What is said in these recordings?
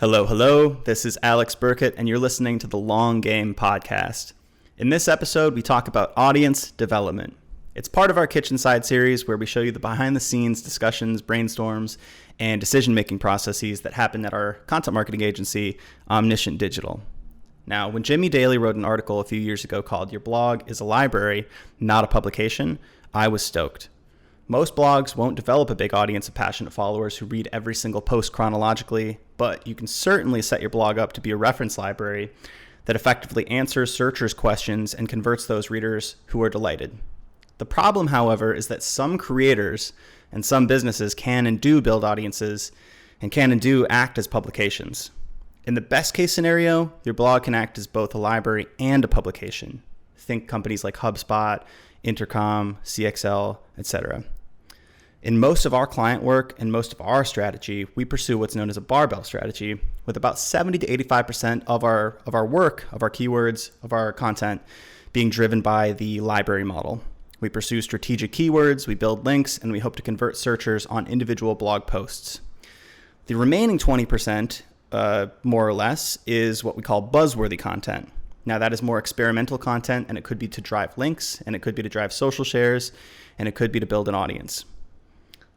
Hello, hello. This is Alex Birkett, and you're listening to the Long Game Podcast. In this episode, we talk about audience development. It's part of our Kitchen Side series where we show you the behind-the-scenes discussions, brainstorms, and decision-making processes that happen at our content marketing agency, Omniscient Digital. Now, when Jimmy Daly wrote an article a few years ago called "Your Blog is a Library, Not a Publication," I was stoked. Most blogs won't develop a big audience of passionate followers who read every single post chronologically, but you can certainly set your blog up to be a reference library that effectively answers searchers' questions and converts those readers who are delighted. The problem, however, is that some creators and some businesses can and do build audiences and can and do act as publications. In the best case scenario, your blog can act as both a library and a publication. Think companies like HubSpot, Intercom, CXL, etc. In most of our client work and most of our strategy, we pursue what's known as a barbell strategy, with about 70 to 85% of our work, of our keywords, of our content being driven by the library model. We pursue strategic keywords, we build links, and we hope to convert searchers on individual blog posts. The remaining 20%, more or less, is what we call buzzworthy content. Now, that is more experimental content, and it could be to drive links, and it could be to drive social shares, and it could be to build an audience.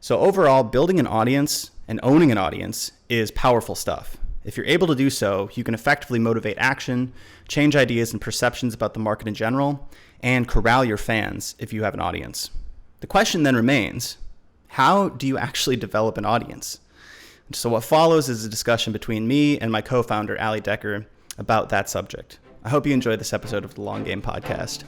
So overall, building an audience and owning an audience is powerful stuff. If you're able to do so, you can effectively motivate action, change ideas and perceptions about the market in general, and corral your fans if you have an audience. The question then remains, how do you actually develop an audience? So what follows is a discussion between me and my co-founder, Allie about that subject. I hope you enjoyed this episode of the Long Game Podcast.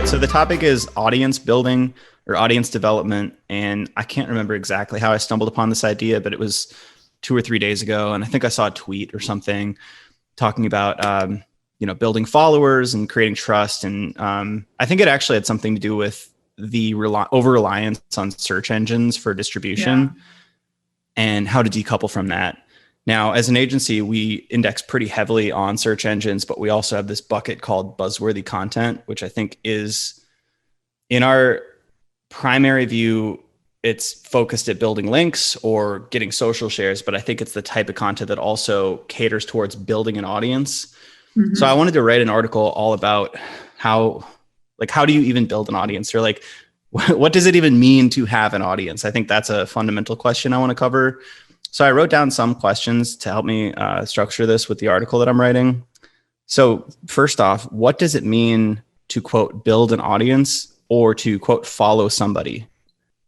So the topic is audience building or audience development. And I can't remember exactly how I stumbled upon this idea, but it was 2 or 3 days ago. And I think I saw a tweet or something talking about, building followers and creating trust. And I think it actually had something to do with the over-reliance on search engines for distribution and how to decouple from that. Now, as an agency, we index pretty heavily on search engines, but we also have this bucket called buzzworthy content, which I think is, in our primary view, it's focused at building links or getting social shares, but I think it's the type of content that also caters towards building an audience. Mm-hmm. So I wanted to write an article all about how do you even build an audience, or what does it even mean to have an audience? I think that's a fundamental question I want to cover. So I wrote down some questions to help me structure this with the article that I'm writing. So first off, what does it mean to, quote, build an audience or to, quote, follow somebody?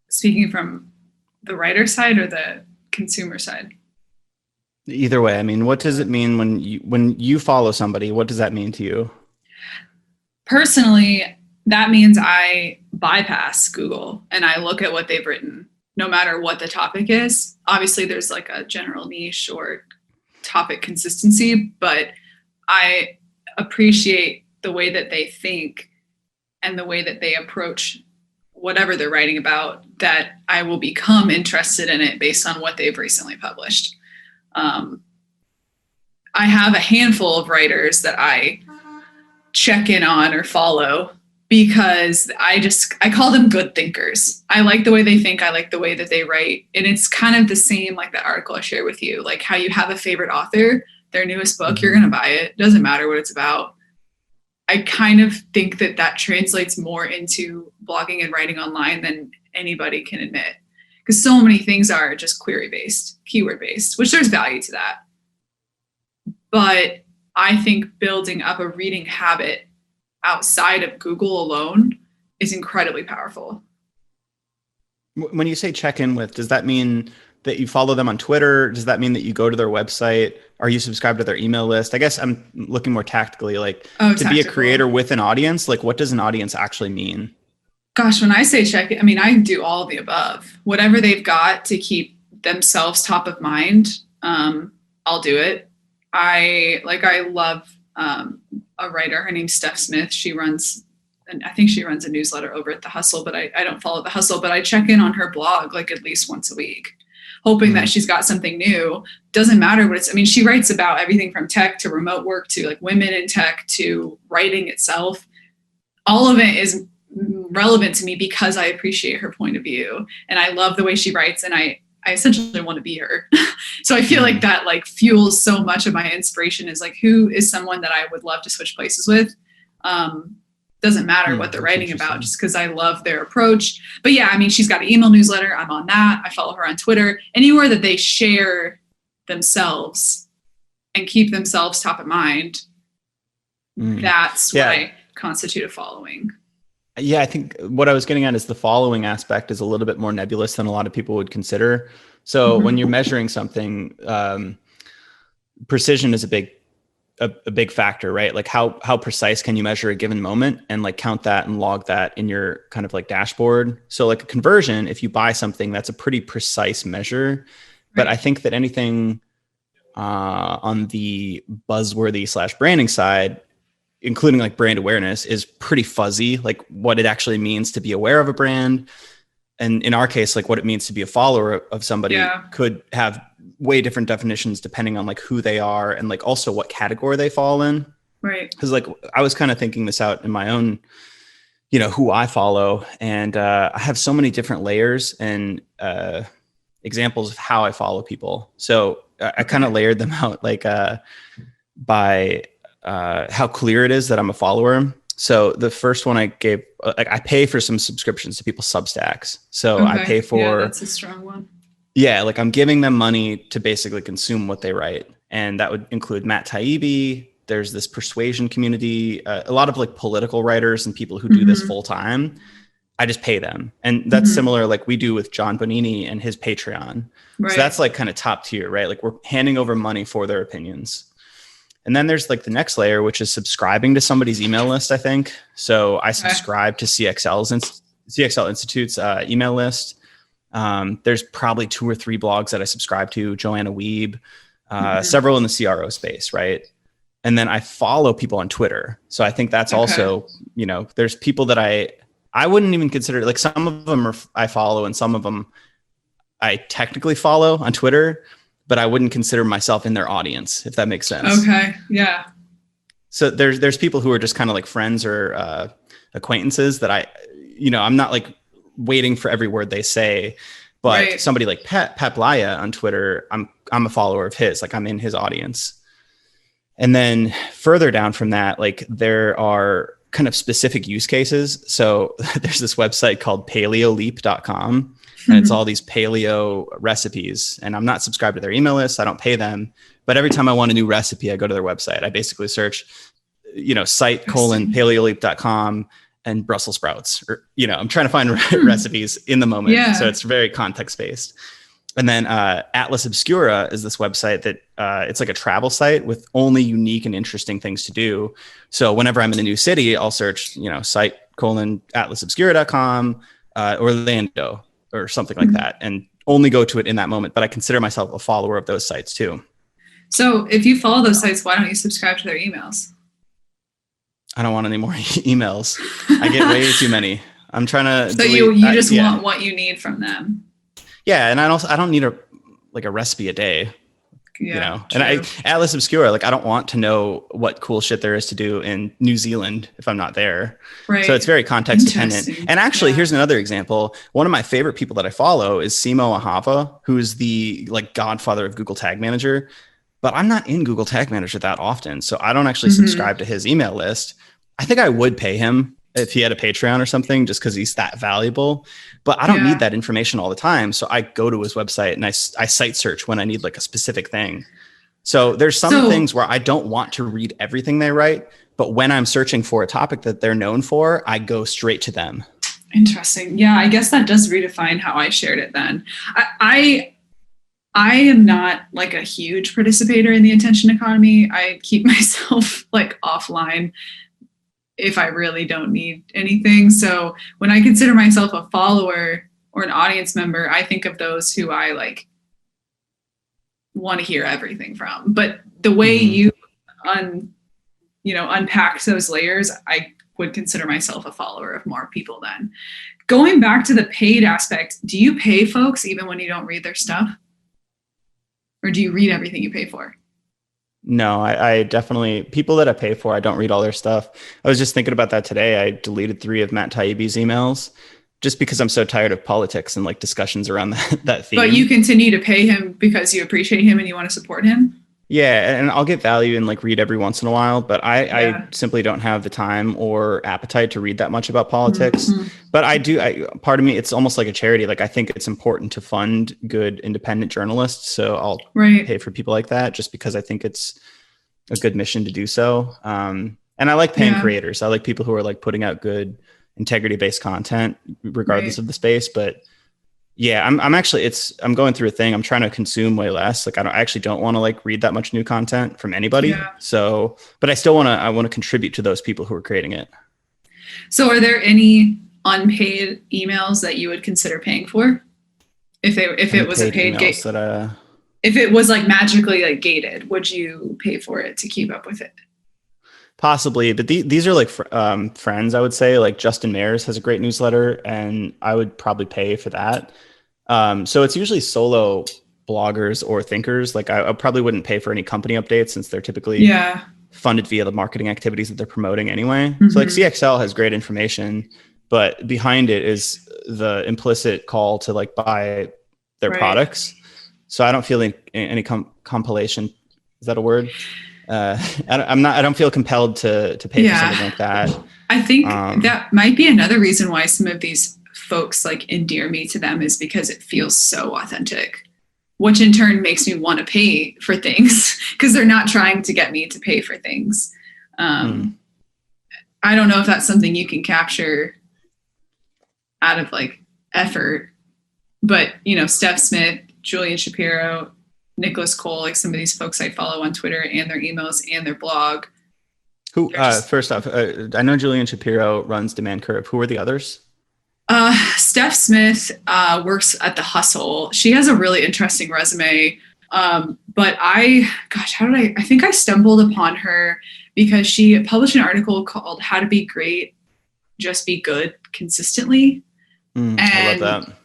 Speaking from the writer side or the consumer side? Either way. I mean, what does it mean when you follow somebody? What does that mean to you? Personally, that means I bypass Google and I look at what they've written, no matter what the topic is. Obviously, there's like a general niche or topic consistency, but I appreciate the way that they think and the way that they approach whatever they're writing about, that I will become interested in it based on what they've recently published. I have a handful of writers that I check in on or follow because I call them good thinkers. I like the way they think. I like the way that they write. And it's kind of the same, like that article I shared with you, like how you have a favorite author, their newest book, you're going to buy it. Doesn't matter what it's about. I kind of think that translates more into blogging and writing online than anybody can admit. Because so many things are just query-based, keyword-based, which there's value to that. But I think building up a reading habit outside of Google alone is incredibly powerful. When you say check in with, does that mean that you follow them on Twitter? Does that mean that you go to their website? Are you subscribed to their email list? I guess I'm looking more tactically, be a creator with an audience, what does an audience actually mean? Gosh, when I say check in, I mean, I do all of the above. Whatever they've got to keep themselves top of mind, I'll do it. I love a writer. Her name's Steph Smith. I think she runs a newsletter over at The Hustle, but I don't follow The Hustle, but I check in on her blog at least once a week. hoping that she's got something new. Doesn't matter what it's, I mean, she writes about everything from tech to remote work to like women in tech to writing itself. All of it is relevant to me because I appreciate her point of view and I love the way she writes, and I essentially want to be her. So I feel like that like fuels so much of my inspiration, is like, who is someone that I would love to switch places with? Doesn't matter what they're writing about, just because I love their approach. But yeah, I mean, she's got an email newsletter. I'm on that. I follow her on Twitter. Anywhere that they share themselves and keep themselves top of mind, that's what I constitute a following. Yeah, I think what I was getting at is the following aspect is a little bit more nebulous than a lot of people would consider. So when you're measuring something, precision is a big factor, right? Like how precise can you measure a given moment and like count that and log that in your kind of like dashboard. So like a conversion, if you buy something, that's a pretty precise measure. But I think that anything on the buzzworthy / branding side, including like brand awareness, is pretty fuzzy, like what it actually means to be aware of a brand. And in our case, like what it means to be a follower of somebody could have way different definitions depending on like who they are and like also what category they fall in. Right. Because like I was kind of thinking this out in my own, who I follow. And I have so many different layers and examples of how I follow people. So I kind of layered them out like by how clear it is that I'm a follower. So the first one I gave, like I pay for some subscriptions to people's Substacks. So I pay for, that's a strong one. Yeah. Like I'm giving them money to basically consume what they write. And that would include Matt Taibbi. There's this persuasion community, a lot of like political writers and people who do this full time. I just pay them. And that's similar, like we do with John Bonini and his Patreon. So that's like kind of top tier, right? Like we're handing over money for their opinions. And then there's like the next layer, which is subscribing to somebody's email list, I think. So I subscribe to CXL Institute's email list. There's probably 2 or 3 blogs that I subscribe to, Joanna Wiebe, several in the CRO space, right? And then I follow people on Twitter. So I think that's also, there's people that I wouldn't even consider, like some of them I follow and some of them I technically follow on Twitter, but I wouldn't consider myself in their audience, if that makes sense. Okay. Yeah. So there's people who are just kind of like friends or acquaintances that I'm not like waiting for every word they say, but somebody like Pat Blaya on Twitter, I'm a follower of his, like I'm in his audience. And then further down from that, like there are kind of specific use cases. So there's this website called paleoleap.com. And it's all these paleo recipes, and I'm not subscribed to their email list. I don't pay them, but every time I want a new recipe, I go to their website. I basically search, site:/paleoleap.com and Brussels sprouts, or, I'm trying to find recipes in the moment. Yeah. So it's very context based. And then Atlas Obscura is this website that it's like a travel site with only unique and interesting things to do. So whenever I'm in a new city, I'll search, site:/atlasobscura.com, Orlando, or something like that, and only go to it in that moment. But I consider myself a follower of those sites too. So if you follow those sites, why don't you subscribe to their emails? I don't want any more emails. I get way too many. I'm trying to. So you just want what you need from them. Yeah, and I don't need a recipe a day. Yeah, and Atlas Obscura, like I don't want to know what cool shit there is to do in New Zealand if I'm not there. Right. So it's very context dependent. And actually, here's another example. One of my favorite people that I follow is Simo Ahava, who is the like godfather of Google Tag Manager. But I'm not in Google Tag Manager that often, so I don't actually subscribe to his email list. I think I would pay him if he had a Patreon or something, just because he's that valuable. But I don't need that information all the time. So I go to his website and I site search when I need like a specific thing. So there's some things where I don't want to read everything they write, but when I'm searching for a topic that they're known for, I go straight to them. Interesting. Yeah, I guess that does redefine how I shared it then. I am not like a huge participator in the attention economy. I keep myself like offline if I really don't need anything. So when I consider myself a follower or an audience member, I think of those who I like want to hear everything from. But the way you unpack those layers, I would consider myself a follower of more people then. Going back to the paid aspect, do you pay folks even when you don't read their stuff? Or do you read everything you pay for? No, I definitely, people that I pay for, I don't read all their stuff. I was just thinking about that today. I deleted 3 of Matt Taibbi's emails just because I'm so tired of politics and like discussions around that theme. But you continue to pay him because you appreciate him and you want to support him? Yeah, and I'll get value and like read every once in a while, but I simply don't have the time or appetite to read that much about politics. Mm-hmm. But part of me, it's almost like a charity. Like I think it's important to fund good independent journalists. So I'll pay for people like that just because I think it's a good mission to do so. And I like paying creators. I like people who are like putting out good integrity-based content regardless of the space. But yeah, I'm going through a thing. I'm trying to consume way less. Like I actually don't want to like read that much new content from anybody. Yeah. So, but I still want to contribute to those people who are creating it. So are there any unpaid emails that you would consider paying for? If it was a paid gate, if it was like magically like gated, would you pay for it to keep up with it? Possibly, but these are like friends, I would say. Like Justin Mayers has a great newsletter, and I would probably pay for that. So it's usually solo bloggers or thinkers. Like I probably wouldn't pay for any company updates since they're typically funded via the marketing activities that they're promoting anyway. Mm-hmm. So like CXL has great information, but behind it is the implicit call to like buy their products. So I don't feel any compilation. Is that a word? I don't feel compelled to pay for something like that. I think that might be another reason why some of these folks like endear me to them is because it feels so authentic, which in turn makes me want to pay for things because they're not trying to get me to pay for things. I don't know if that's something you can capture out of like effort, but you know, Steph Smith, Julian Shapiro, Nicholas Cole, like some of these folks I follow on Twitter and their emails and their blog. Who, first off, I know Julian Shapiro runs Demand Curve. Who are the others? Steph Smith works at The Hustle. She has a really interesting resume. But I think I stumbled upon her because she published an article called How to Be Great, Just Be Good Consistently. I love that.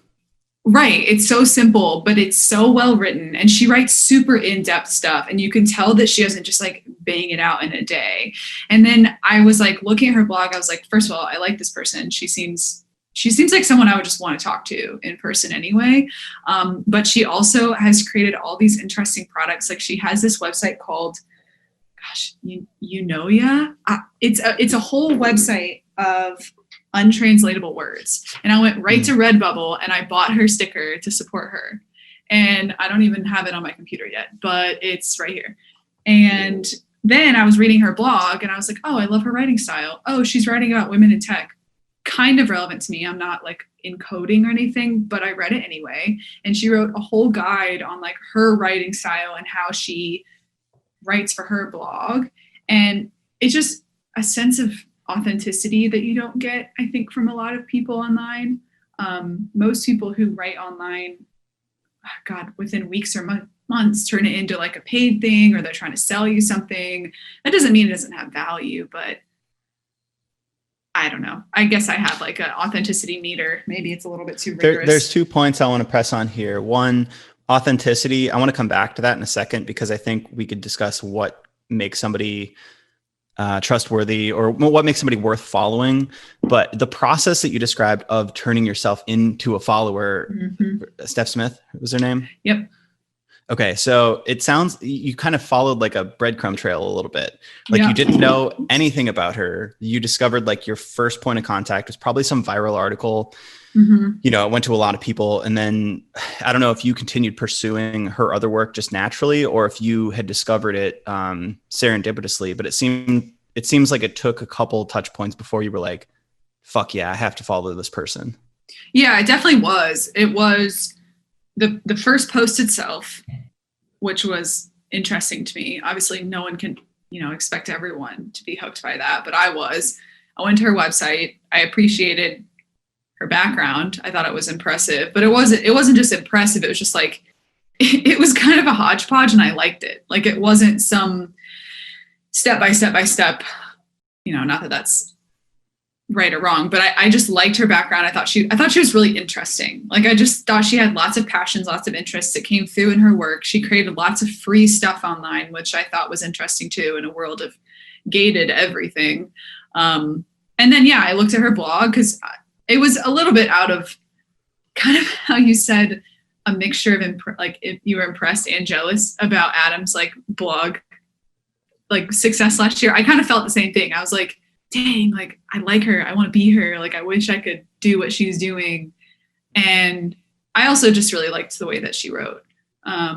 Right. It's so simple, but it's so well written. And she writes super in-depth stuff. And you can tell that she doesn't just like bang it out in a day. And then I was like looking at her blog. I was like, first of all, I like this person. She seems like someone I would just want to talk to in person anyway. But she also has created all these interesting products. Like she has this website called, it's a whole website of untranslatable words. And I went right to Redbubble and I bought her sticker to support her. And I don't even have it on my computer yet, but it's right here. And then I was reading her blog and I was like, oh, I love her writing style. Oh, she's writing about women in tech. Kind of relevant to me. I'm not like in coding or anything, but I read it anyway. And she wrote a whole guide on like her writing style and how she writes for her blog. And it's just a sense of authenticity that you don't get, I think, from a lot of people online. Most people who write online, within weeks or months turn it into like a paid thing, or they're trying to sell you something. That doesn't mean it doesn't have value, but I don't know. I guess I have like an authenticity meter. Maybe it's a little bit too rigorous. There's 2 points I want to press on here. One, authenticity. I want to come back to that in a second because I think we could discuss what makes somebody trustworthy or what makes somebody worth following. But the process that you described of turning yourself into a follower, Steph Smith was her name? Yep. Okay, so it sounds you kind of followed like a breadcrumb trail a little bit. Like you didn't know anything about her. You discovered like your first point of contact was probably some viral article. You know, it went to a lot of people. And then I don't know if you continued pursuing her other work just naturally or if you had discovered it serendipitously. But it seems like it took a couple touch points before you were like, fuck yeah, I have to follow this person. Yeah, it definitely was. It was the first post itself, which was interesting to me. Obviously, no one can, expect everyone to be hooked by that, but I went to her website. I appreciated her background. I thought it was impressive, but it wasn't just impressive. It was just like, it was kind of a hodgepodge and I liked it. Like it wasn't some step by step, not that that's right or wrong, but I just liked her background. I thought she was really interesting. Like, I just thought she had lots of passions, lots of interests that came through in her work. She created lots of free stuff online, which I thought was interesting too, in a world of gated everything. And then, yeah, I looked at her blog because it was a little bit out of kind of how you said, a mixture of like, if you were impressed and jealous about Adam's like blog, like success last year. I kind of felt the same thing. I was like, dang, like, I like her. I want to be her. Like, I wish I could do what she's doing. And I also just really liked the way that she wrote. I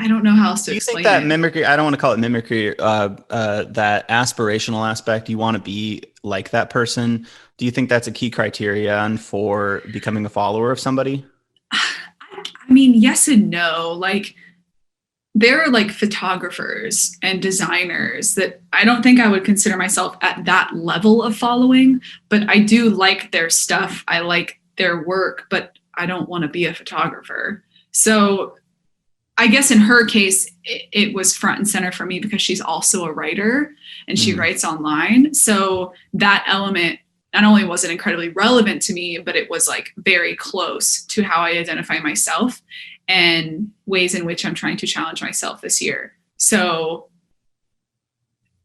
don't know how else to explain it. Do you think that mimicry, I don't want to call it mimicry, that aspirational aspect, you want to be like that person. Do you think that's a key criterion for becoming a follower of somebody? I mean, yes and no. Like, there are like photographers and designers that I don't think I would consider myself at that level of following, but I do like their stuff. I like their work, but I don't want to be a photographer. So I guess in her case, it was front and center for me because she's also a writer and she writes online. So that element not only was it incredibly relevant to me, but it was like very close to how I identify myself and ways in which I'm trying to challenge myself this year. So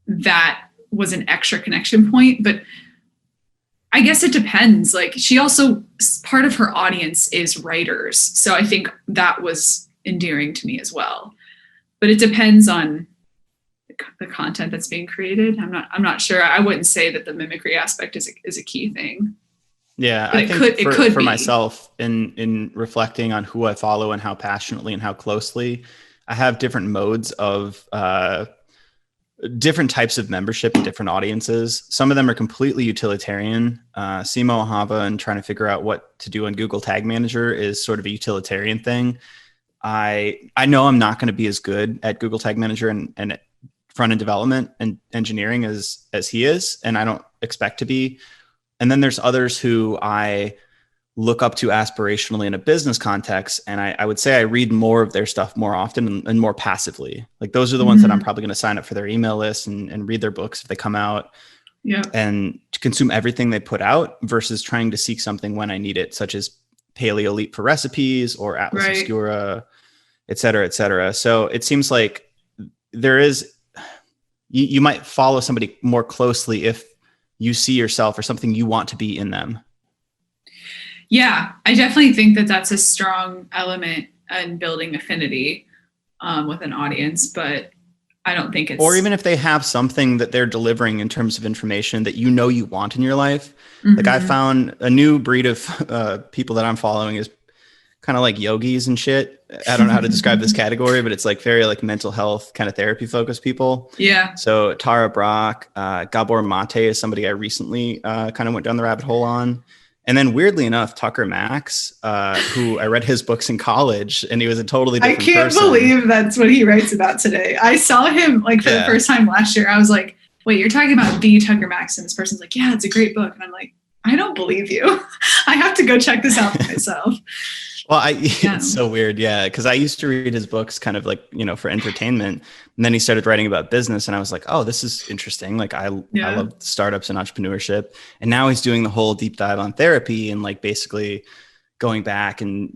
that was an extra connection point, but I guess it depends. Like, she also, part of her audience is writers. So I think that was endearing to me as well, but it depends on the content that's being created. I'm not sure. I wouldn't say that the mimicry aspect is a key thing. Yeah, but it could for be. myself, in reflecting on who I follow and how passionately and how closely, I have different modes of different types of membership and different audiences. Some of them are completely utilitarian. Simo Ahava and trying to figure out what to do on Google Tag Manager is sort of a utilitarian thing. I know I'm not going to be as good at Google Tag Manager and front end development and engineering as he is, and I don't expect to be. And then there's others who I look up to aspirationally in a business context. And I would say I read more of their stuff more often and more passively. Like, those are the ones that I'm probably going to sign up for their email list and read their books if they come out, and to consume everything they put out versus trying to seek something when I need it, such as Paleo Leap for recipes or Atlas Obscura, et cetera, et cetera. So it seems like there is, you might follow somebody more closely if you see yourself or something you want to be in them. Yeah, I definitely think that that's a strong element in building affinity with an audience, but I don't think it's... Or even if they have something that they're delivering in terms of information that you know you want in your life. Like, I found a new breed of people that I'm following is kind of like yogis and shit. I don't know how to describe this category, but it's like very like mental health kind of therapy focused people. Yeah. So Tara Brach, Gabor Mate is somebody I recently kind of went down the rabbit hole on. And then weirdly enough, Tucker Max, who I read his books in college, and he was a totally different person. I can't believe that's what he writes about today. I saw him like for the first time last year. I was like, wait, you're talking about the Tucker Max? And this person's like, yeah, it's a great book. And I'm like, I don't believe you. I have to go check this out for myself. Well, it's so weird. Yeah. Because I used to read his books kind of like, for entertainment. And then he started writing about business. And I was like, oh, this is interesting. Like, I love startups and entrepreneurship. And now he's doing the whole deep dive on therapy and like basically going back and,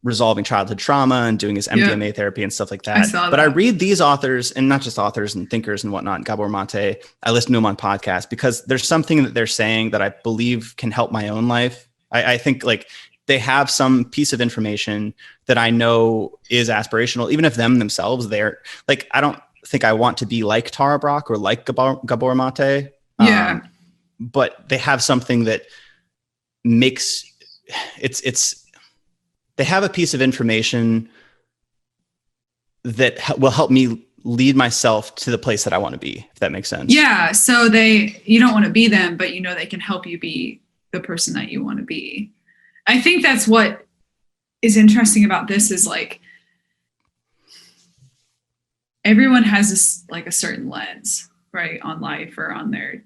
resolving childhood trauma and doing his MDMA therapy and stuff like that. I read these authors, and not just authors and thinkers and whatnot, Gabor Mate, I listen to him on podcasts because there's something that they're saying that I believe can help my own life. I think like they have some piece of information that I know is aspirational, even if themselves, they're like, I don't think I want to be like Tara Brach or like Gabor Mate. But they have something that makes they have a piece of information that will help me lead myself to the place that I want to be, if that makes sense. Yeah. So you don't want to be them, but they can help you be the person that you want to be. I think that's what is interesting about this is like, everyone has this, like a certain lens, right, on life or on their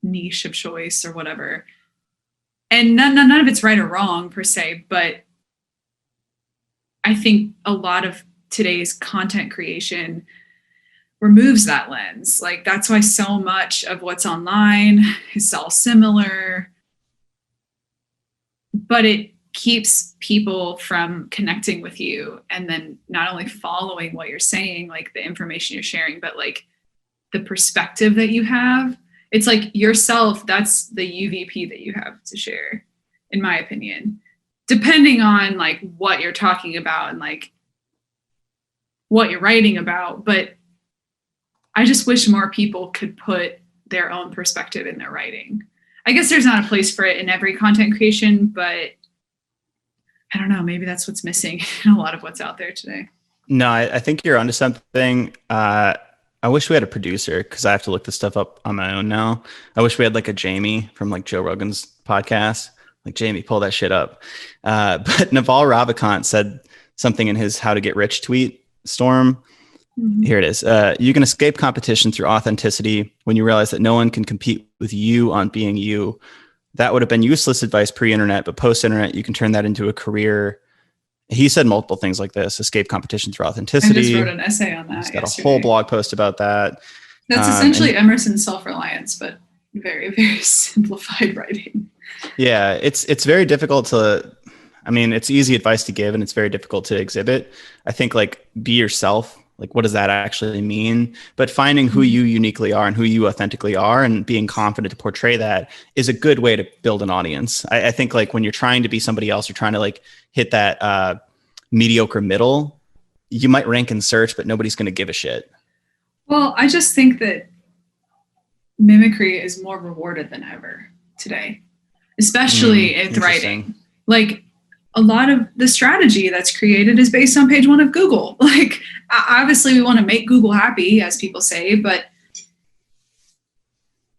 niche of choice or whatever. And none of it's right or wrong per se, but I think a lot of today's content creation removes that lens. Like that's why so much of what's online is all similar, but it keeps people from connecting with you and then not only following what you're saying, like the information you're sharing, but like the perspective that you have. It's like yourself, that's the UVP that you have to share, in my opinion, depending on like what you're talking about and like what you're writing about. But I just wish more people could put their own perspective in their writing. I guess there's not a place for it in every content creation, but I don't know, maybe that's what's missing in a lot of what's out there today. No, I think you're onto something. I wish we had a producer because I have to look this stuff up on my own now. I wish we had like a Jamie from like Joe Rogan's podcast. Like, Jamie, pull that shit up. But Naval Ravikant said something in his How to Get Rich tweet storm. Mm-hmm. Here it is. You can escape competition through authenticity when you realize that no one can compete with you on being you. That would have been useless advice pre-internet, but post-internet, you can turn that into a career. He said multiple things like this: escape competition through authenticity. I just wrote an essay on that. He's got a whole blog post about that. That's essentially Emerson's self-reliance, but very, very simplified writing. Yeah, it's very difficult to, I mean, it's easy advice to give and it's very difficult to exhibit. I think like be yourself. Like, what does that actually mean? But finding who you uniquely are and who you authentically are and being confident to portray that is a good way to build an audience. I think like when you're trying to be somebody else, you're trying to like hit that mediocre middle, you might rank in search, but nobody's going to give a shit. Well, I just think that mimicry is more rewarded than ever today, especially in writing. Like, a lot of the strategy that's created is based on page one of Google. Like, obviously we want to make Google happy, as people say, but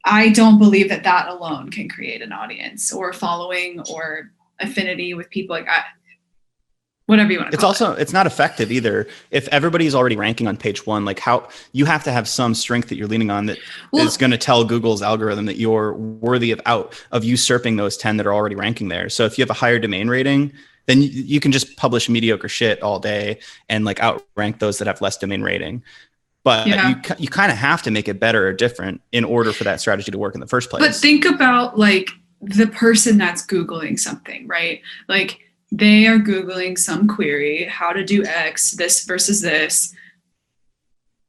I don't believe that that alone can create an audience or following or affinity with people. Like, whatever you want to call it. It's not effective either. If everybody's already ranking on page one, like how you have to have some strength that you're leaning on that is going to tell Google's algorithm that you're worthy of usurping those 10 that are already ranking there. So if you have a higher domain rating, then you can just publish mediocre shit all day and like outrank those that have less domain rating. But you kind of have to make it better or different in order for that strategy to work in the first place. But think about like the person that's Googling something, right? Like, they are Googling some query, how to do X, this versus this.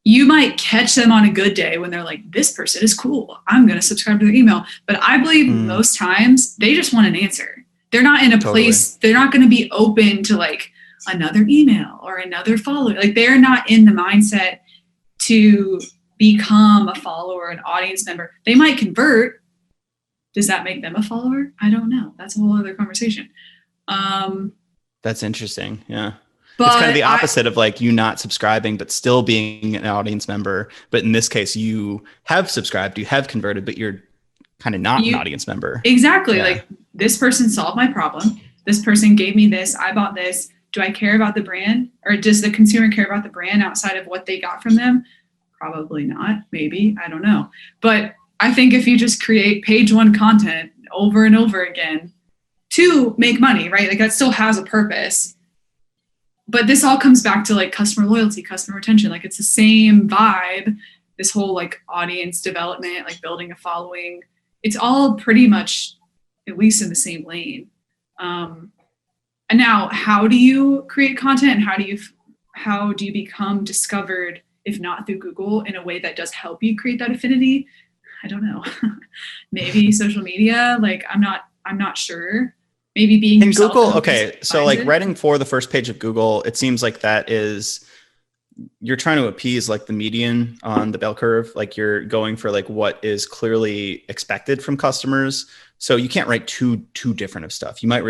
You might catch them on a good day when they're like, this person is cool, I'm going to subscribe to their email. But I believe most times they just want an answer. They're not in a place, they're not going to be open to like another email or another follower. Like, they're not in the mindset to become a follower, an audience member. They might convert. Does that make them a follower? I don't know. That's a whole other conversation. That's interesting. Yeah. But it's kind of the opposite of like you not subscribing, but still being an audience member. But in this case, you have subscribed, you have converted, but you're kind of not an audience member. Exactly. Yeah. Like, this person solved my problem. This person gave me this. I bought this. Do I care about the brand, or does the consumer care about the brand outside of what they got from them? Probably not. Maybe. I don't know. But I think if you just create page one content over and over again to make money, right? Like, that still has a purpose. But this all comes back to like customer loyalty, customer retention. Like, it's the same vibe, this whole like audience development, like building a following. It's all pretty much at least in the same lane. And now, how do you create content and how do you become discovered, if not through Google, in a way that does help you create that affinity? I don't know. Maybe social media. Like, I'm not sure. Maybe being in Google. Okay. So like writing for the first page of Google, it seems like that is, you're trying to appease like the median on the bell curve. Like, you're going for like what is clearly expected from customers. So you can't write too different of stuff. You might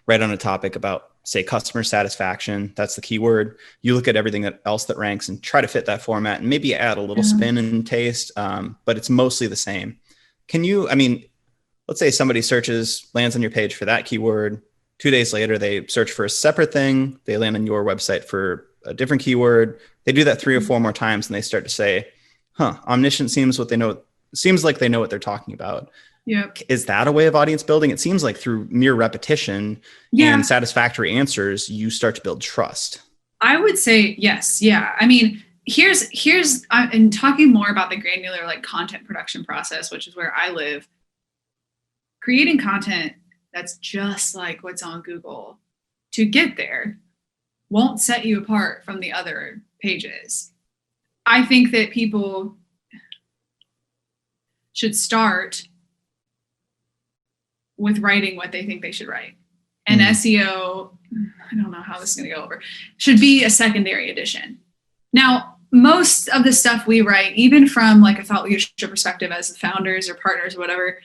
write on a topic about, say, customer satisfaction. That's the keyword. You look at everything else that ranks and try to fit that format and maybe add a little spin and taste. But it's mostly the same. Let's say somebody lands on your page for that keyword. 2 days later, they search for a separate thing. They land on your website for a different keyword. They do that 3 or 4 more times and they start to say, Omniscient seems like they know what they're talking about. Yep. Is that a way of audience building? It seems like through mere repetition and satisfactory answers, you start to build trust. I would say yes. Yeah. I mean, and talking more about the granular like content production process, which is where I live. Creating content that's just like what's on Google to get there won't set you apart from the other pages. I think that people should start with writing what they think they should write. And SEO, I don't know how this is going to go over, should be a secondary addition. Now, most of the stuff we write, even from like a thought leadership perspective as founders or partners or whatever,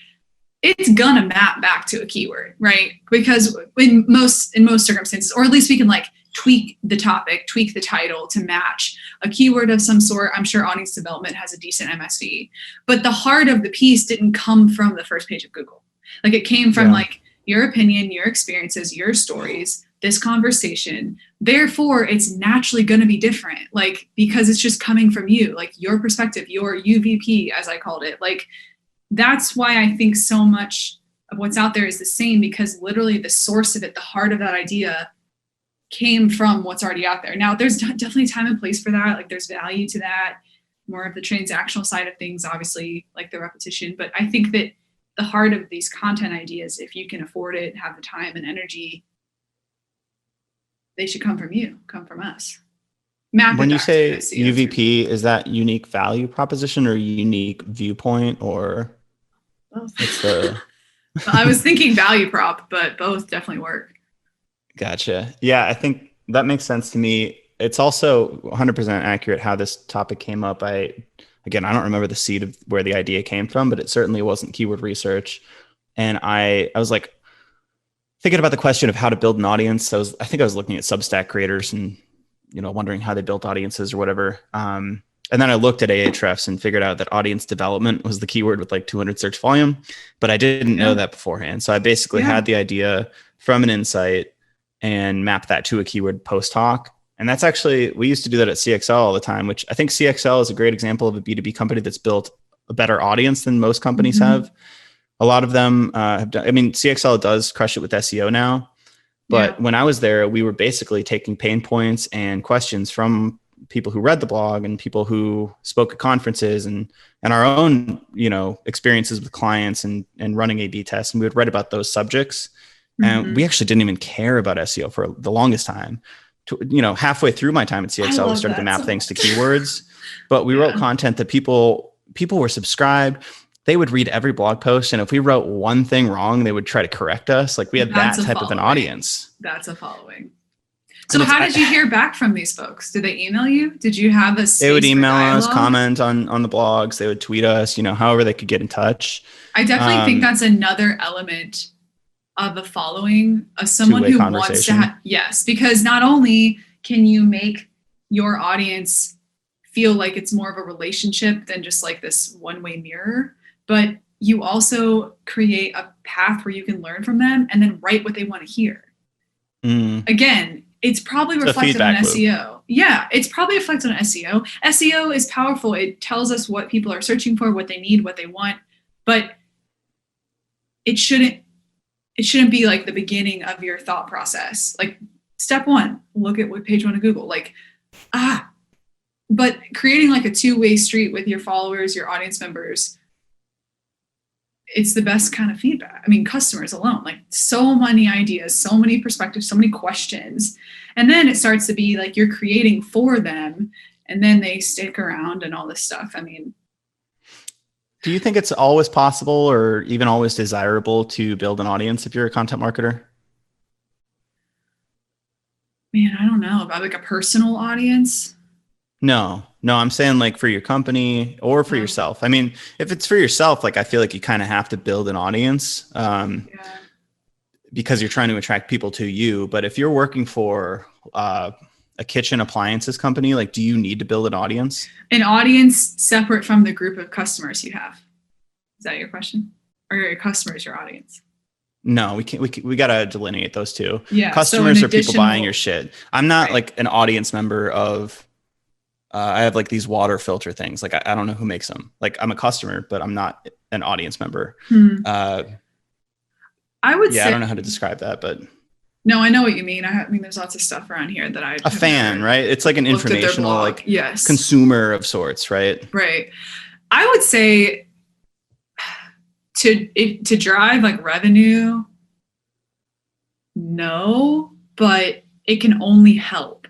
it's going to map back to a keyword, right? Because in most circumstances, or at least we can like tweak the topic, tweak the title to match a keyword of some sort. I'm sure audience development has a decent MSV, but the heart of the piece didn't come from the first page of Google. Like it came from like your opinion, your experiences, your stories, this conversation. Therefore, it's naturally going to be different, like, because it's just coming from you, like your perspective, your UVP, as I called it. Like, that's why I think so much of what's out there is the same, because literally the source of it, the heart of that idea came from what's already out there. Now, there's definitely time and place for that. Like there's value to that, more of the transactional side of things, obviously, like the repetition. But I think that the heart of these content ideas, if you can afford it, have the time and energy, they should come from you, come from us. When you say UVP, is that unique value proposition or unique viewpoint, or what's the... I was thinking value prop, but both definitely work. Gotcha. Yeah, I think that makes sense to me. It's also 100% accurate how this topic came up. I don't remember the seed of where the idea came from, but it certainly wasn't keyword research. And I was like thinking about the question of how to build an audience. I think I was looking at Substack creators and, wondering how they built audiences or whatever. And then I looked at Ahrefs and figured out that audience development was the keyword with like 200 search volume, but I didn't know that beforehand. So I basically had the idea from an insight and mapped that to a keyword post hoc. And that's actually, we used to do that at CXL all the time, which I think CXL is a great example of a B2B company that's built a better audience than most companies have. A lot of them have done, CXL does crush it with SEO now, but when I was there, we were basically taking pain points and questions from people who read the blog and people who spoke at conferences and our own, experiences with clients and running A/B tests. And we would write about those subjects. And we actually didn't even care about SEO for the longest time. Halfway through my time at CXL, we started to map things to keywords, but we wrote content that people were subscribed. They would read every blog post. And if we wrote one thing wrong, they would try to correct us. Like we had that type of an audience. That's a following. So how did you hear back from these folks? Did they email you? Did you have a space? They would email us, comment on the blogs. They would tweet us, however they could get in touch. I definitely think that's another element of a following of someone who wants to because not only can you make your audience feel like it's more of a relationship than just like this one-way mirror, but you also create a path where you can learn from them and then write what they want to hear. Again, it's probably reflected on SEO. Yeah, it's probably reflected on SEO. SEO is powerful. It tells us what people are searching for, what they need, what they want, but it shouldn't be like the beginning of your thought process. Like step one, look at what page you want to Google. But creating like a two-way street with your followers, your audience members, it's the best kind of feedback. Customers alone, like so many ideas, so many perspectives, so many questions. And then it starts to be like you're creating for them and then they stick around and all this stuff. Do you think it's always possible or even always desirable to build an audience if you're a content marketer? Man, I don't know. About like a personal audience? No, I'm saying like for your company or for yourself. If it's for yourself, like I feel like you kind of have to build an audience because you're trying to attract people to you. But if you're working for a kitchen appliances company, like, do you need to build an audience? An audience separate from the group of customers you have. Is that your question? Or your customers, your audience? No, we can't. We got to delineate those two. Yeah. Customers are people buying your shit. I'm not like an audience member of, I have like these water filter things. Like, I don't know who makes them. Like I'm a customer, but I'm not an audience member. I would say, I don't know how to describe that, but No, I know what you mean. I mean, there's lots of stuff around here that I A fan, right? It's like an looked at their informational, blog. like Yes. consumer of sorts, right? Right. I would say to drive like revenue, no, but it can only help.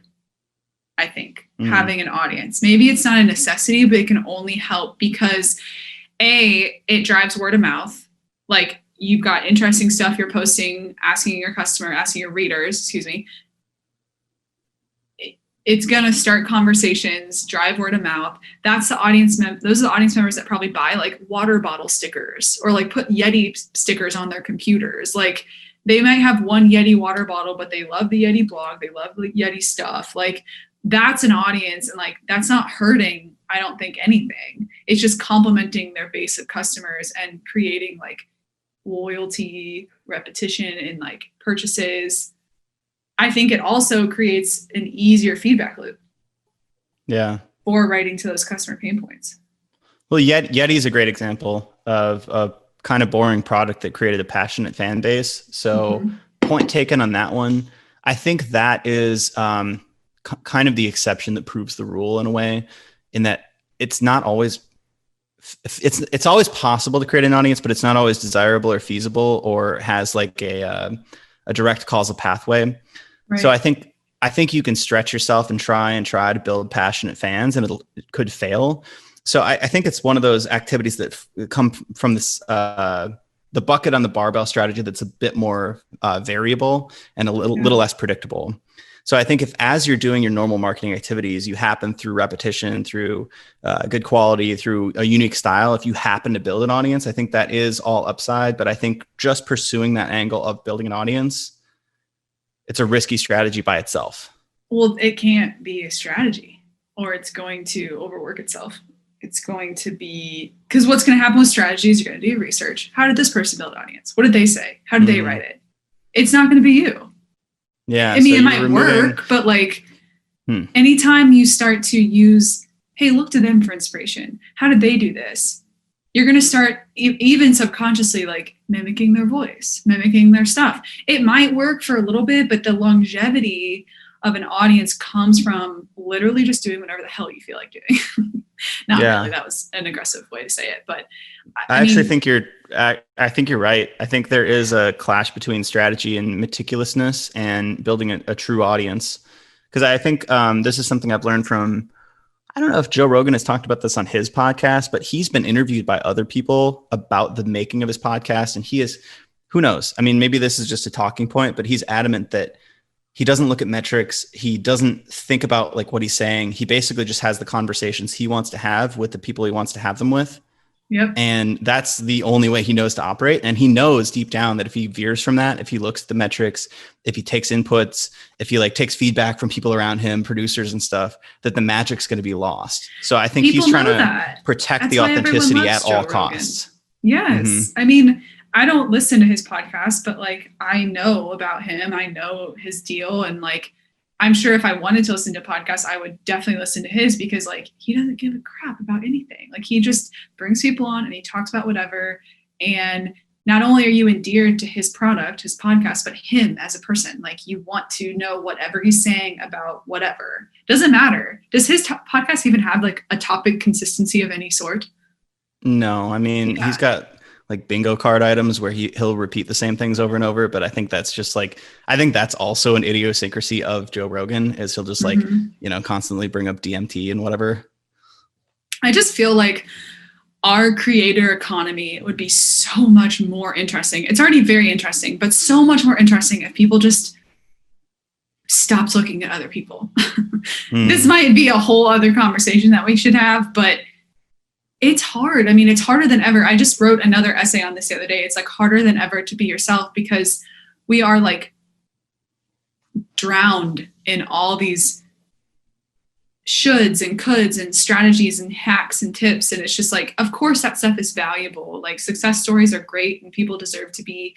I think having an audience. Maybe it's not a necessity, but it can only help because it drives word of mouth. Like you've got interesting stuff you're posting, asking your readers, excuse me. It's going to start conversations, drive word of mouth. That's the audience. Those are the audience members that probably buy like water bottle stickers or like put Yeti stickers on their computers. Like they might have one Yeti water bottle, but they love the Yeti blog. They love the Yeti stuff. Like that's an audience. And like, that's not hurting, I don't think, anything. It's just complementing their base of customers and creating like loyalty, repetition, and like purchases. I think it also creates an easier feedback loop. Yeah. For writing to those customer pain points. Well, Yeti is a great example of a kind of boring product that created a passionate fan base. So point taken on that one. I think that is kind of the exception that proves the rule in a way, in that it's not always, it's always possible to create an audience, but it's not always desirable or feasible or has like a direct causal pathway. Right. So I think you can stretch yourself and try to build passionate fans, and it could fail. So I think it's one of those activities that come from this the bucket on the barbell strategy that's a bit more variable and a little less predictable. So I think if, as you're doing your normal marketing activities, you happen through repetition, through good quality, through a unique style, if you happen to build an audience, I think that is all upside. But I think just pursuing that angle of building an audience, it's a risky strategy by itself. Well, it can't be a strategy, or it's going to overwork itself. It's going to be, because what's going to happen with strategies, you're going to do research. How did this person build an audience? What did they say? How did they write it? It's not going to be you. Yeah. I mean, it might work, but like anytime you start to use, hey, look to them for inspiration. How did they do this? You're going to start even subconsciously like mimicking their voice, mimicking their stuff. It might work for a little bit, but the longevity of an audience comes from literally just doing whatever the hell you feel like doing. Not really, that was an aggressive way to say it, but I actually think I think you're right. I think there is a clash between strategy and meticulousness and building a true audience. Because I think this is something I've learned from, I don't know if Joe Rogan has talked about this on his podcast, but he's been interviewed by other people about the making of his podcast. And he is, who knows? I mean, maybe this is just a talking point, but he's adamant that he doesn't look at metrics. He doesn't think about like what he's saying. He basically just has the conversations he wants to have with the people he wants to have them with. Yep. And that's the only way he knows to operate. And he knows deep down that if he veers from that, if he looks at the metrics, if he takes inputs, if he like takes feedback from people around him, producers and stuff, that the magic's going to be lost. So I think he's trying to protect the authenticity at all costs. Yes. I mean, I don't listen to his podcast, but like I know about him. I know his deal. And like, I'm sure if I wanted to listen to podcasts, I would definitely listen to his, because like he doesn't give a crap about anything. Like he just brings people on and he talks about whatever. And not only are you endeared to his product, his podcast, but him as a person. Like you want to know whatever he's saying about whatever. Doesn't matter. Does his podcast even have like a topic consistency of any sort? No, I mean, he's got like bingo card items where he'll repeat the same things over and over. But I think that's just like, I think that's also an idiosyncrasy of Joe Rogan, is he'll just like, constantly bring up DMT and whatever. I just feel like our creator economy would be so much more interesting. It's already very interesting, but so much more interesting if people just stopped looking at other people. This might be a whole other conversation that we should have, but it's hard. I mean, it's harder than ever. I just wrote another essay on this the other day. It's like harder than ever to be yourself, because we are like drowned in all these shoulds and coulds and strategies and hacks and tips. And it's just like, of course that stuff is valuable. Like success stories are great and people deserve to be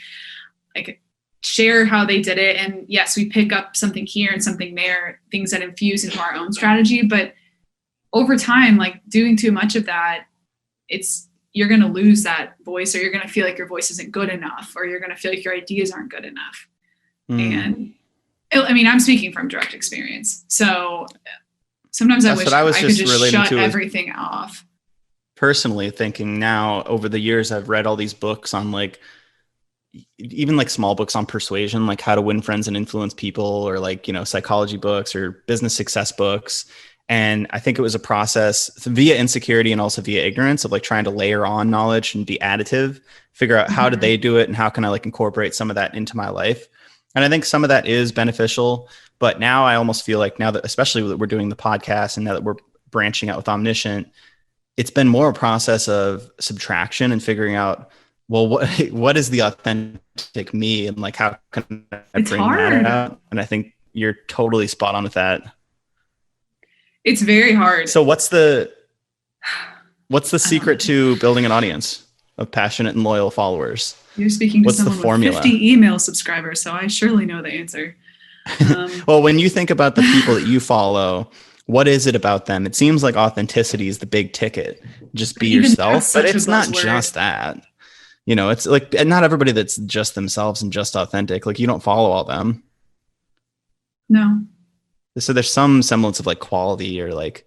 like, share how they did it. And yes, we pick up something here and something there, things that infuse into our own strategy. But over time, like doing too much of that, you're going to lose that voice, or you're going to feel like your voice isn't good enough, or you're going to feel like your ideas aren't good enough. And I mean, I'm speaking from direct experience. So sometimes I wish I could just shut everything off. Personally thinking now, over the years, I've read all these books on like, even like small books on persuasion, like how to win friends and influence people, or like, psychology books or business success books. And I think it was a process via insecurity and also via ignorance of like trying to layer on knowledge and be additive, figure out how did they do it and how can I like incorporate some of that into my life. And I think some of that is beneficial, but now I almost feel like, now that, especially that we're doing the podcast and now that we're branching out with Omniscient, it's been more a process of subtraction and figuring out, well, what is the authentic me, and like how can I bring that out? And I think you're totally spot on with that. It's very hard. So what's the secret to building an audience of passionate and loyal followers? You're speaking to someone with 50 email subscribers, so I surely know the answer. Well, when you think about the people that you follow, what is it about them? It seems like authenticity is the big ticket. Just be yourself, but it's not just that. It's like, not everybody that's just themselves and just authentic. Like, you don't follow all them. No. So there's some semblance of like quality, or like,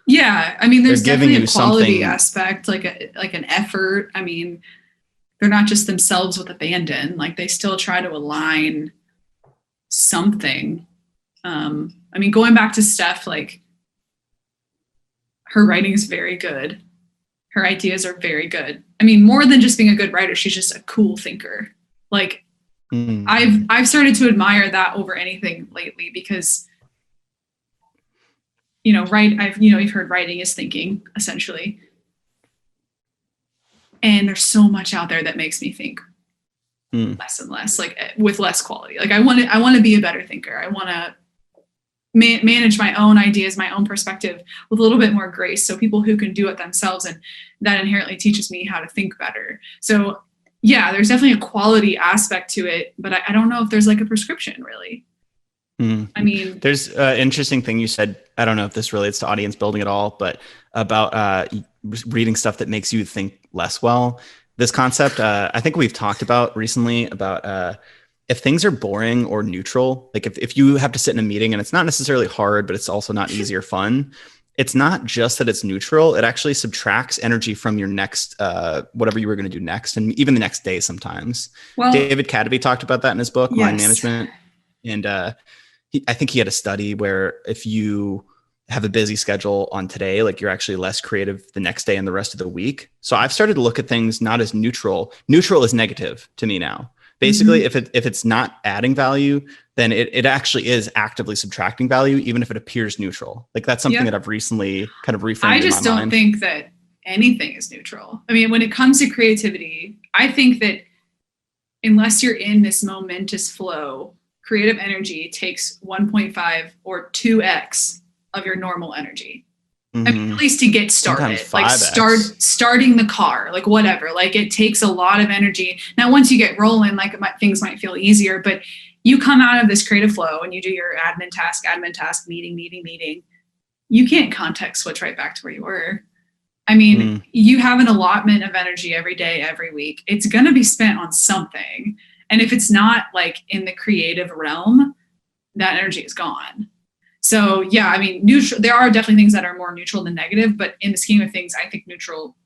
yeah, I mean, there's definitely a quality aspect, like an effort. I mean, they're not just themselves with abandon. Like, they still try to align something. I mean, going back to Steph, like, her writing is very good. Her ideas are very good. I mean, more than just being a good writer, she's just a cool thinker. Like, I've started to admire that over anything lately, because you've heard writing is thinking, essentially. And there's so much out there that makes me think less and less, like with less quality. Like, I want to be a better thinker. I want to manage my own ideas, my own perspective with a little bit more grace. So people who can do it themselves, and that inherently teaches me how to think better. So yeah, there's definitely a quality aspect to it, but I don't know if there's like a prescription really. I mean, there's an interesting thing you said. I don't know if this relates to audience building at all, but about reading stuff that makes you think less well. This concept, I think we've talked about recently about if things are boring or neutral, like if you have to sit in a meeting and it's not necessarily hard, but it's also not easy or fun, it's not just that it's neutral. It actually subtracts energy from your next, whatever you were going to do next, and even the next day sometimes. Well, David Cadeby talked about that in his book, Mind Management. And I think he had a study where if you have a busy schedule on today, like, you're actually less creative the next day and the rest of the week. So I've started to look at things not as neutral. Neutral is negative to me now. Basically, if it's not adding value, then it actually is actively subtracting value, even if it appears neutral. Like, that's something that I've recently kind of reframed in my mind. I just don't think that anything is neutral. I mean, when it comes to creativity, I think that unless you're in this momentous flow, creative energy takes 1.5 or 2x of your normal energy. I mean, at least to get started, like starting the car, like whatever, like it takes a lot of energy. Now, once you get rolling, like things might feel easier, but you come out of this creative flow and you do your admin task, meeting. You can't context switch right back to where you were. I mean, you have an allotment of energy every day, every week. It's going to be spent on something. And if it's not like in the creative realm, that energy is gone. So yeah, I mean, neutral. There are definitely things that are more neutral than negative, but in the scheme of things, I think neutral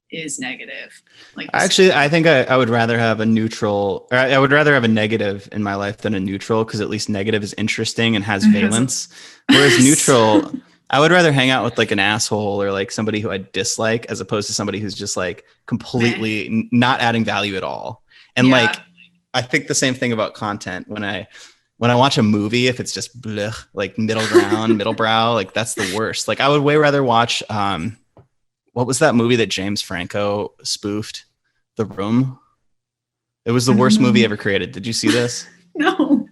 is negative. Like, actually, I think I would rather have a neutral, or I would rather have a negative in my life than a neutral, because at least negative is interesting and has valence. Whereas neutral, I would rather hang out with like an asshole or like somebody who I dislike, as opposed to somebody who's just like completely not adding value at all. And like, I think the same thing about content. When I watch a movie, if it's just blech, like middle brow, like that's the worst. Like, I would way rather watch, what was that movie that James Franco spoofed? The Room. It was the worst movie ever created. Did you see this? No,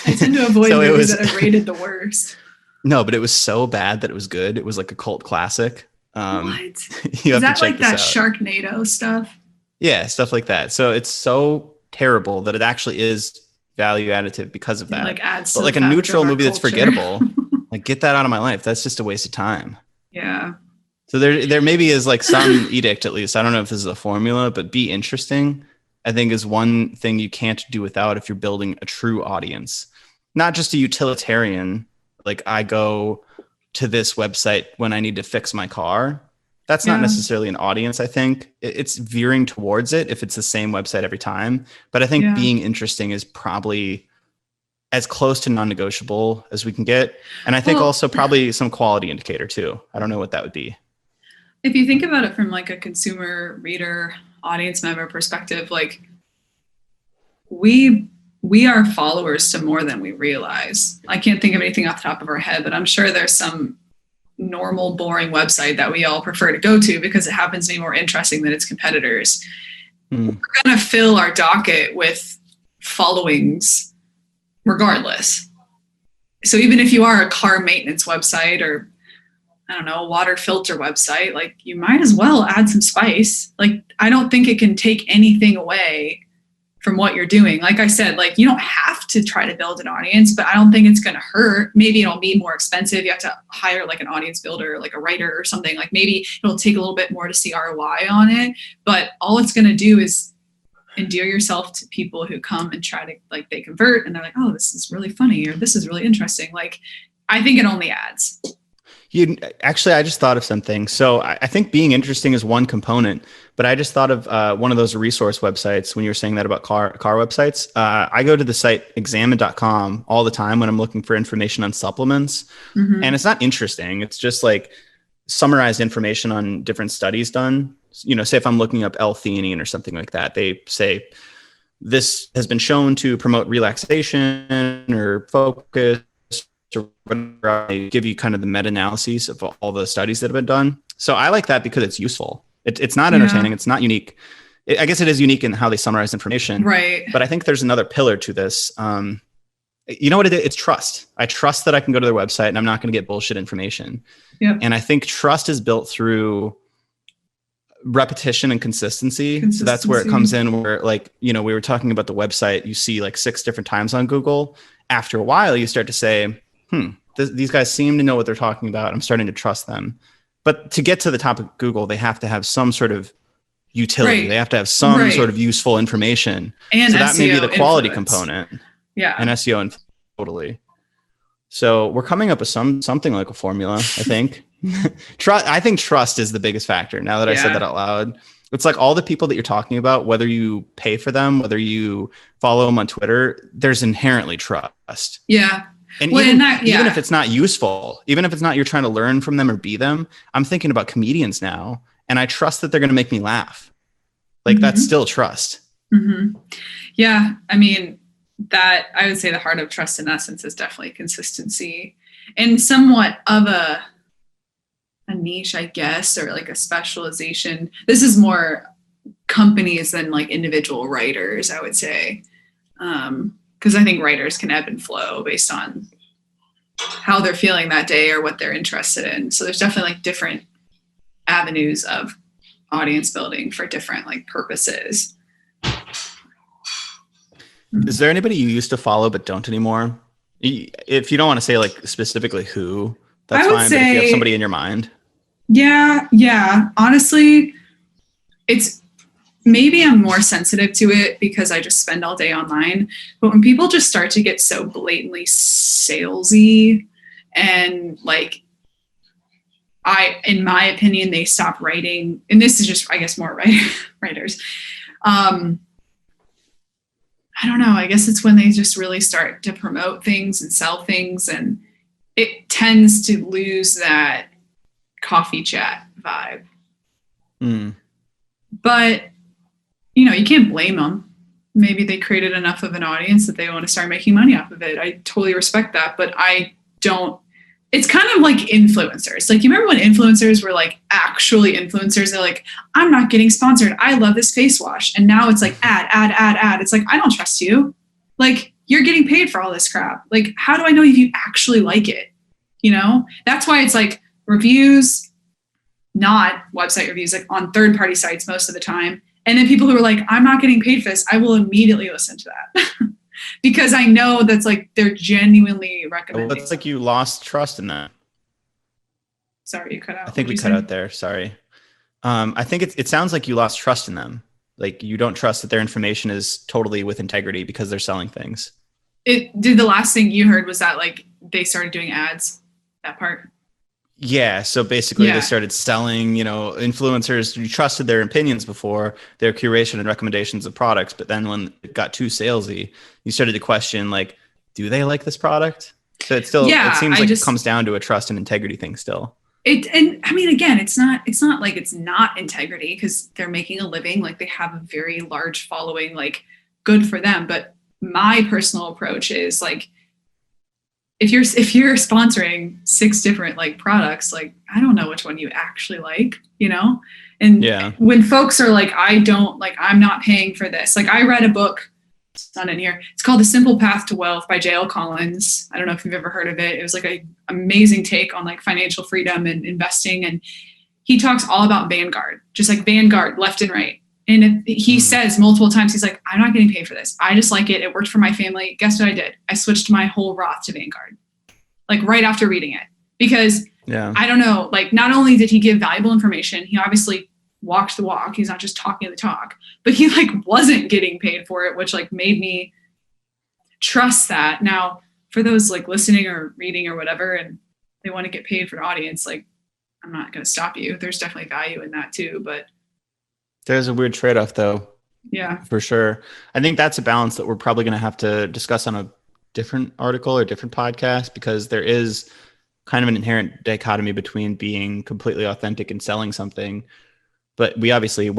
I tend to avoid movies that are rated the worst. No, but it was so bad that it was good. It was like a cult classic. What? Is that like that Sharknado stuff? Yeah, stuff like that. So it's so terrible that it actually is value additive because of that. Like, adds but like a neutral movie that's forgettable, like, get that out of my life. That's just a waste of time. Yeah. So there maybe is like some edict, at least. I don't know if this is a formula, but be interesting. I think is one thing you can't do without if you're building a true audience, not just a utilitarian, like I go to this website when I need to fix my car. That's not necessarily an audience. I think it's veering towards it if it's the same website every time. But I think being interesting is probably as close to non-negotiable as we can get. And I think also probably some quality indicator too. I don't know what that would be. If you think about it from like a consumer, reader, audience member perspective, like we are followers to more than we realize. I can't think of anything off the top of our head, but I'm sure there's some normal, boring website that we all prefer to go to because it happens to be more interesting than its competitors. We're going to fill our docket with followings regardless. So even if you are a car maintenance website or, I don't know, a water filter website, like you might as well add some spice. Like, I don't think it can take anything away from what you're doing. Like I said, like you don't have to try to build an audience, but I don't think it's going to hurt. Maybe it'll be more expensive. You have to hire like an audience builder, like a writer or something. Like maybe it'll take a little bit more to see ROI on it, but all it's going to do is endear yourself to people who come and try to, like, they convert and they're like, oh, this is really funny, or this is really interesting. Like, I think it only adds. Actually, I just thought of something. So I think being interesting is one component, but I just thought of one of those resource websites when you were saying that about car websites. I go to the site examine.com all the time when I'm looking for information on supplements. And it's not interesting. It's just like summarized information on different studies done. You know, say if I'm looking up L-theanine or something like that, they say this has been shown to promote relaxation or focus, or whatever. I give you kind of the meta-analyses of all the studies that have been done. So I like that because it's useful. It's not entertaining. It's not unique. I guess it is unique in how they summarize information. Right. But I think there's another pillar to this. You know what it is? It's trust. I trust that I can go to their website and I'm not going to get bullshit information. Yep. And I think trust is built through repetition and consistency. So that's where it comes in, where, like, you know, we were talking about the website, you see like 6 different times on Google. After a while, you start to say, these guys seem to know what they're talking about. I'm starting to trust them. But to get to the top of Google, they have to have some sort of utility. Right. They have to have some sort of useful information. And so that may be the quality component. Yeah. And SEO totally. So we're coming up with something like a formula, I think. I think trust is the biggest factor. Now that I said that out loud, it's like all the people that you're talking about, whether you pay for them, whether you follow them on Twitter, there's inherently trust. Yeah. And even if it's not useful, even if it's not you're trying to learn from them or be them, I'm thinking about comedians now, and I trust that they're going to make me laugh. Like that's still trust. Yeah. I mean, that I would say the heart of trust in essence is definitely consistency and somewhat of a niche, I guess, or like a specialization. This is more companies than like individual writers, I would say. Because I think writers can ebb and flow based on how they're feeling that day or what they're interested in. So there's definitely like different avenues of audience building for different like purposes. Is there anybody you used to follow but don't anymore? If you don't want to say like specifically who, that's fine. But if you have somebody in your mind. Yeah. Honestly, it's maybe I'm more sensitive to it because I just spend all day online. But when people just start to get so blatantly salesy and like, in my opinion, they stop writing. And this is just, I guess, more writers. I don't know. I guess it's when they just really start to promote things and sell things, and it tends to lose that coffee chat vibe. But, you know, you can't blame them. Maybe they created enough of an audience that they want to start making money off of it. I totally respect that, but I don't. It's kind of like influencers. Like, you remember when influencers were like actually influencers? They're like, I'm not getting sponsored. I love this face wash. And now it's like ad. It's like, I don't trust you. Like, you're getting paid for all this crap. Like, how do I know if you actually like it? You know, that's why it's like reviews, not website reviews, like on third-party sites most of the time. And then people who are like, I'm not getting paid for this, I will immediately listen to that. Because I know that's like they're genuinely recommending. It's like you lost trust in that. Sorry, you cut out. I think we cut out there. Sorry. I think it sounds like you lost trust in them. Like you don't trust that their information is totally with integrity because they're selling things. Did the last thing you heard was that like they started doing ads, that part? Yeah. So basically they started selling, influencers. You trusted their opinions before, their curation and recommendations of products. But then when it got too salesy, you started to question, like, do they like this product? So it seems like it comes down to a trust and integrity thing still. And I mean, again, it's not like it's not integrity because they're making a living. Like they have a very large following, like good for them. But my personal approach is like, if you're sponsoring 6 different like products, like I don't know which one you actually like, and when folks are like, I'm not paying for this. Like I read a book, it's not in here. It's called The Simple Path to Wealth by J.L. Collins. I don't know if you've ever heard of it. It was like an amazing take on like financial freedom and investing. And he talks all about Vanguard, just like Vanguard left and right. And he says multiple times, he's like, I'm not getting paid for this. I just like it. It worked for my family. Guess what I did? I switched my whole Roth to Vanguard, like right after reading it. Because I don't know, like not only did he give valuable information, he obviously walked the walk. He's not just talking the talk, but he like wasn't getting paid for it, which like made me trust that. Now, for those like listening or reading or whatever, and they want to get paid for an audience, like I'm not going to stop you. There's definitely value in that too, but there's a weird trade-off though. Yeah, for sure. I think that's a balance that we're probably going to have to discuss on a different article or different podcast, because there is kind of an inherent dichotomy between being completely authentic and selling something. But we're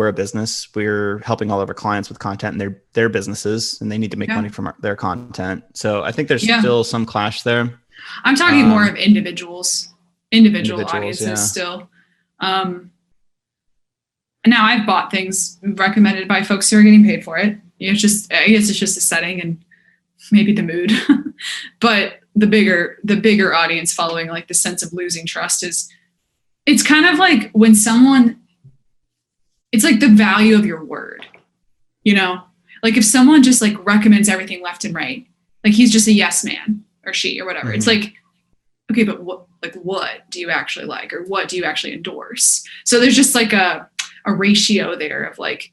a business. We're helping all of our clients with content, and their businesses, and they need to make money from their content. So I think there's still some clash there. I'm talking more of individual audiences still. Now I've bought things recommended by folks who are getting paid for it. I guess it's just a setting and maybe the mood, but the bigger audience following, like the sense of losing trust it's kind of like when it's like the value of your word, like if someone just like recommends everything left and right, like he's just a yes man or she or whatever. It's like, okay, but what do you actually like? Or what do you actually endorse? So there's just like a ratio there of like,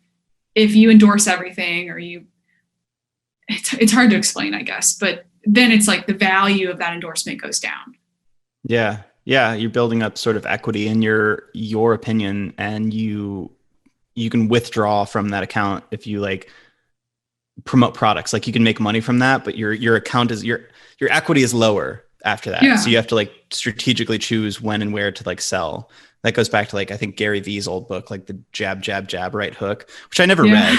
if you endorse everything or it's hard to explain, I guess, but then it's like the value of that endorsement goes down. Yeah. You're building up sort of equity in your opinion, and you can withdraw from that account if you like promote products. Like you can make money from that, but your account is your equity is lower after that. So you have to like strategically choose when and where to like sell. That goes back to like, I think Gary Vee's old book, like the jab, jab, jab, right hook, which I never read,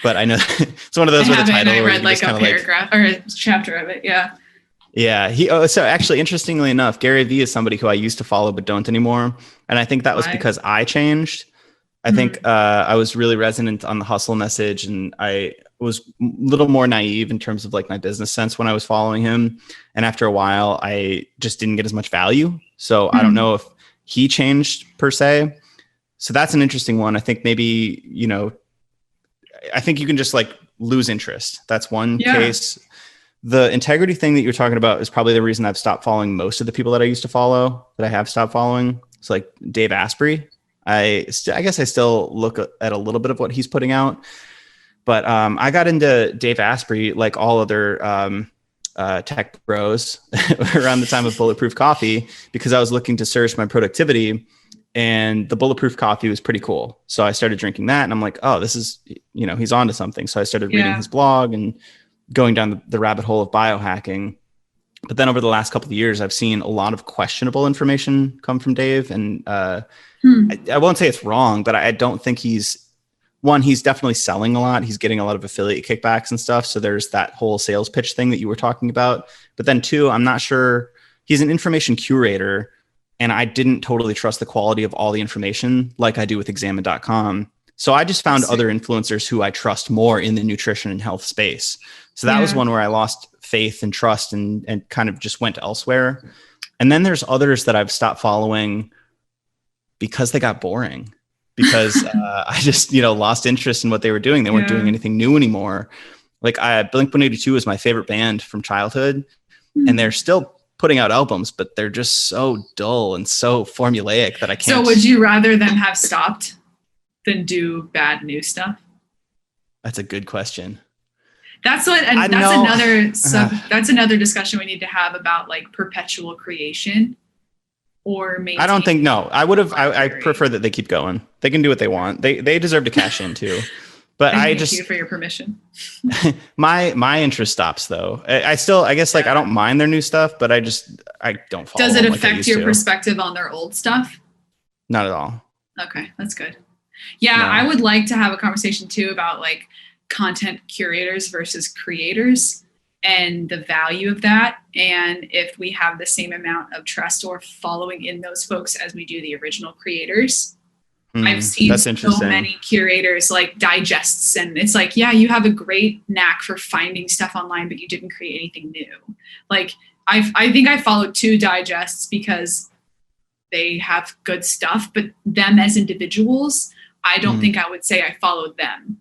but I know it's one of those where the title. I read like a paragraph or a chapter of it. Yeah. Yeah. So actually, interestingly enough, Gary Vee is somebody who I used to follow, but don't anymore. And I think that was because I changed. I think I was really resonant on the hustle message, and I was a little more naive in terms of like my business sense when I was following him. And after a while, I just didn't get as much value. So I don't know if he changed per se. So that's an interesting one. I think maybe, I think you can just like lose interest. That's one case. The integrity thing that you're talking about is probably the reason I've stopped following most of the people that I used to follow, that I have stopped following. It's like Dave Asprey. I guess I still look at a little bit of what he's putting out, but I got into Dave Asprey like all other tech bros around the time of Bulletproof Coffee, because I was looking to surge my productivity, and the Bulletproof Coffee was pretty cool. So I started drinking that, and I'm like, oh, this is, he's onto something. So I started reading his blog and going down the rabbit hole of biohacking. But then over the last couple of years, I've seen a lot of questionable information come from Dave, and I won't say it's wrong, but I don't think he's definitely selling a lot. He's getting a lot of affiliate kickbacks and stuff. So there's that whole sales pitch thing that you were talking about. But then 2, I'm not sure, he's an information curator, and I didn't totally trust the quality of all the information like I do with examine.com. So I just found other influencers who I trust more in the nutrition and health space. So that was one where I lost faith and trust and kind of just went elsewhere. And then there's others that I've stopped following because they got boring, because I just, lost interest in what they were doing. They weren't doing anything new anymore. Like Blink-182 was my favorite band from childhood, and they're still putting out albums, but they're just so dull and so formulaic that I can't. So would you rather them have stopped than do bad new stuff? That's a good question. That's what, and that's another discussion we need to have about like perpetual creation or maintaining. I don't think, no, I prefer that they keep going. They can do what they want. They deserve to cash in too. But Thank you for your permission. my interest stops though. I guess like I don't mind their new stuff, but I don't follow. Does it affect your perspective on their old stuff? Not at all. Okay, that's good. Yeah, No. I would like to have a conversation too about like content curators versus creators and the value of that, and if we have the same amount of trust or following in those folks as we do the original creators. I've seen so many curators like digests, and it's like, yeah, you have a great knack for finding stuff online, but you didn't create anything new. Like I think I followed 2 digests because they have good stuff, but them as individuals, I don't think I would say I followed them.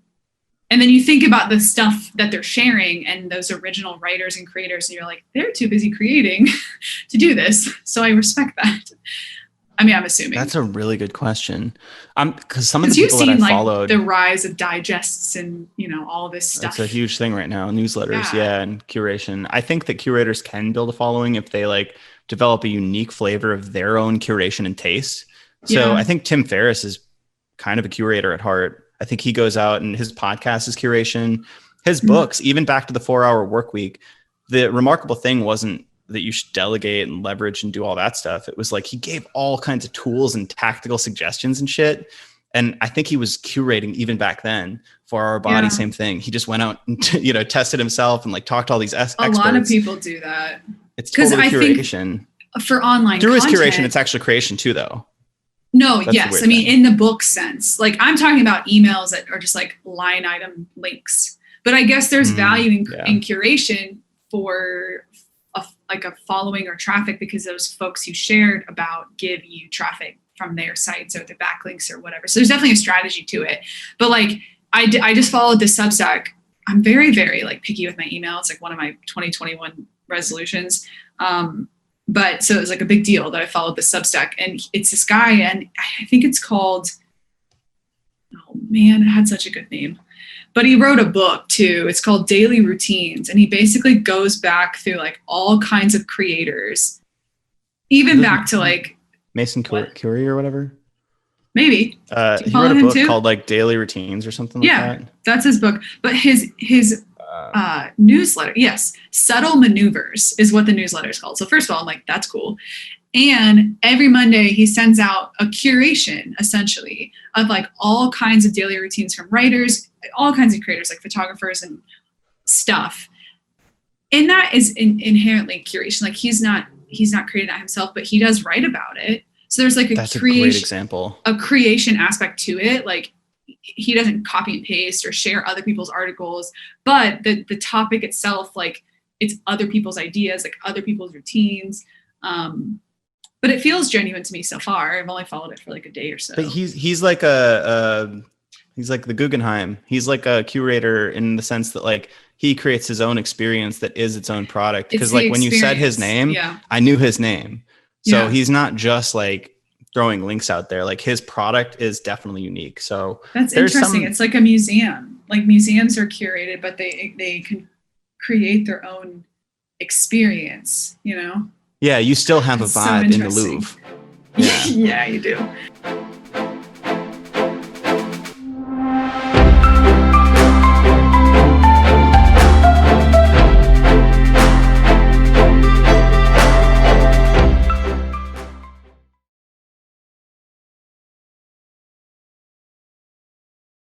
And then you think about the stuff that they're sharing and those original writers and creators, and you're like, they're too busy creating to do this. So I respect that. I mean, I'm assuming. That's a really good question. Because some of the people that I followed, the rise of digests and all this stuff. It's a huge thing right now. Newsletters, and curation. I think that curators can build a following if they like develop a unique flavor of their own curation and taste. So I think Tim Ferriss is kind of a curator at heart. I think he goes out and his podcast is curation. His books, even back to the 4-Hour Workweek, the remarkable thing wasn't that you should delegate and leverage and do all that stuff. It was like he gave all kinds of tools and tactical suggestions and shit. And I think he was curating even back then for Our Body, same thing. He just went out and tested himself and like talked to all these experts. A lot of people do that. It's totally curation. For online through content, his curation, it's actually creation too, though. No, yes. I mean, in the book sense, like I'm talking about emails that are just like line item links. But I guess there's value in curation for a following or traffic, because those folks you shared about give you traffic from their sites or the backlinks or whatever. So there's definitely a strategy to it. But like I just followed the Substack. I'm very, very like picky with my email. It's like one of my 2021 resolutions. But so it was like a big deal that I followed the Substack, and it's this guy, and I think it's called, oh man, it had such a good name. But he wrote a book too. It's called Daily Routines. And he basically goes back through like all kinds of creators, even back to like Mason Curie or whatever. Maybe. He wrote a book called like Daily Routines or something like that. Yeah, that's his book. But his newsletter, yes, Subtle Maneuvers is what the newsletter is called. So first of all, I'm like, that's cool. And every Monday he sends out a curation essentially of like all kinds of daily routines from writers, all kinds of creators like photographers and stuff. And that is inherently curation. Like he's not creating that himself, but he does write about it. So there's like that's a great example, a creation aspect to it. Like he doesn't copy and paste or share other people's articles, but the topic itself, like it's other people's ideas, like other people's routines. But it feels genuine to me so far. I've only followed it for like a day or so. But he's like he's like the Guggenheim. He's like a curator in the sense that like he creates his own experience that is its own product. Because like when you said his name, I knew his name. So he's not just like throwing links out there. Like his product is definitely unique. So that's interesting. It's like a museum. Like museums are curated, but they can create their own experience, you know? Yeah, you still have a vibe in the Louvre. Yeah, you do.